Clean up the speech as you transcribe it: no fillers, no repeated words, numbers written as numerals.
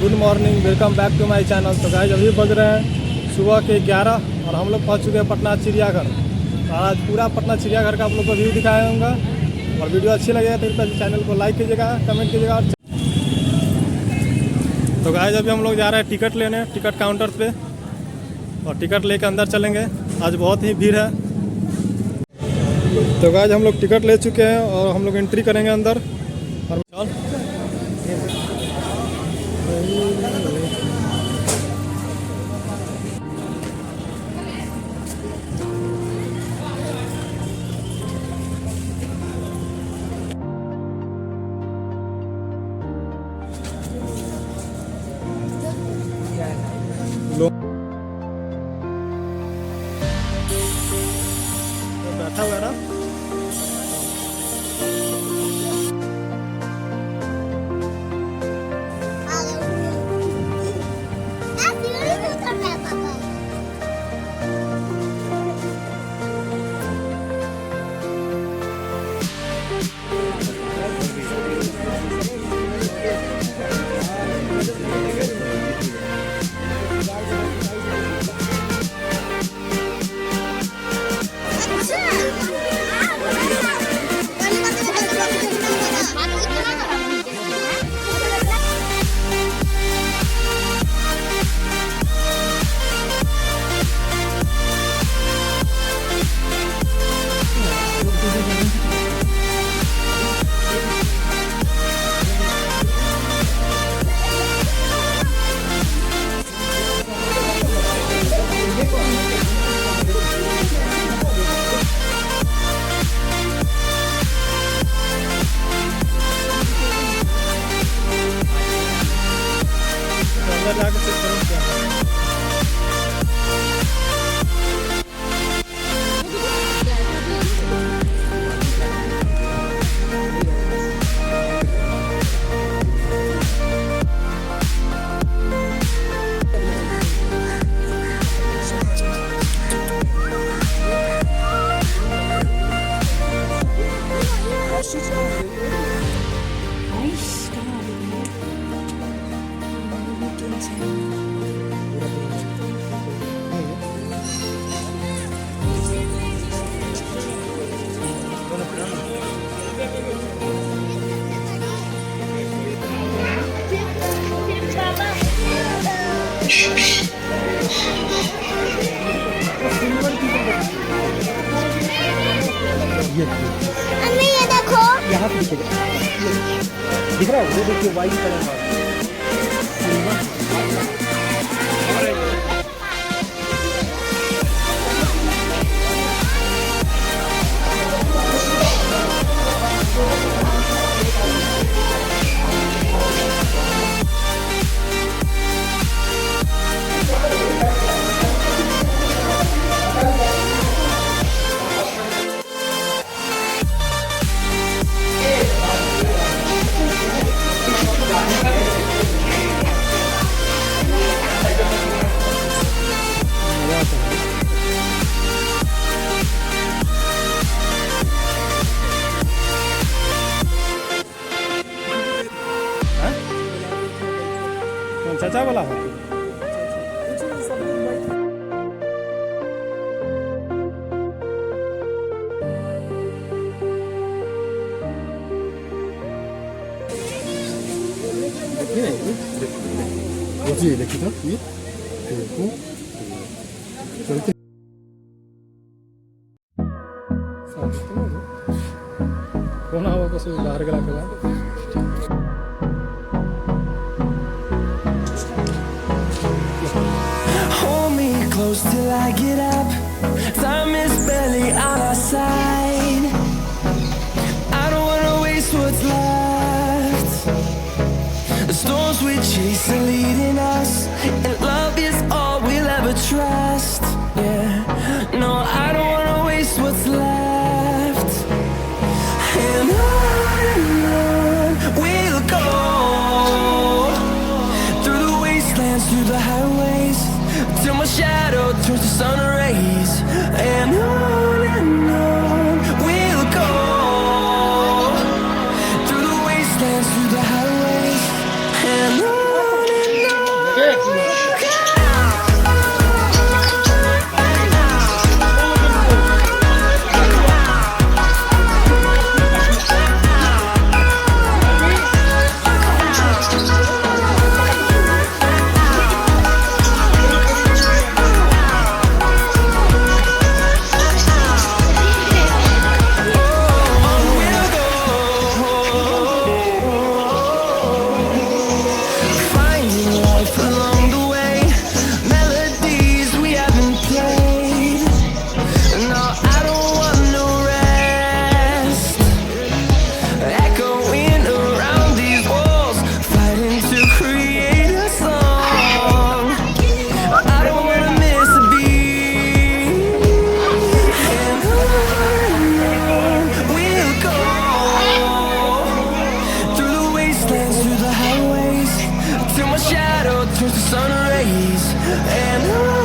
Good morning, welcome back to my channel. तो guys अभी बज रहे हैं सुबह के 11 और हम लोग पहुंच चुके हैं पटना चिड़ियाघर। तो आज पूरा पटना चिड़ियाघर का आप लोग को व्यू दिखाऊंगा और वीडियो अच्छी लगेगा तो कृपया चैनल को लाइक कीजिएगा, कमेंट कीजिएगा। तो गाइस अभी हम लोग जा रहे हैं टिकट लेने, टिकट काउंटर पे, और टिकट लेकर अंदर चलेंगे। आज बहुत ही भीड़ है। तो गाइस हम लोग टिकट ले चुके हैं और हम लोग एंट्री करेंगे अंदर। और बैठा हुआ है ना। ये देखो, यहाँ पे दिख रहा है, वो देखिए वाइट कलर वाला। चाचा बोला है 어디에 이렇게 다? 위? 그리고 저렇게 कौन हवा को से बाहर गला के Hold me close till I get up. Time is barely on our side. I don't wanna waste what's left. The storms we chase are leading us, and love is all we'll ever trust. Yeah, no, I don't wanna waste what's left. And on we'll go, through the wastelands, through the highways, till my shadow turns to sun rays. And on we'll go, through the wastelands, through the highways, and on towards the sun rays, and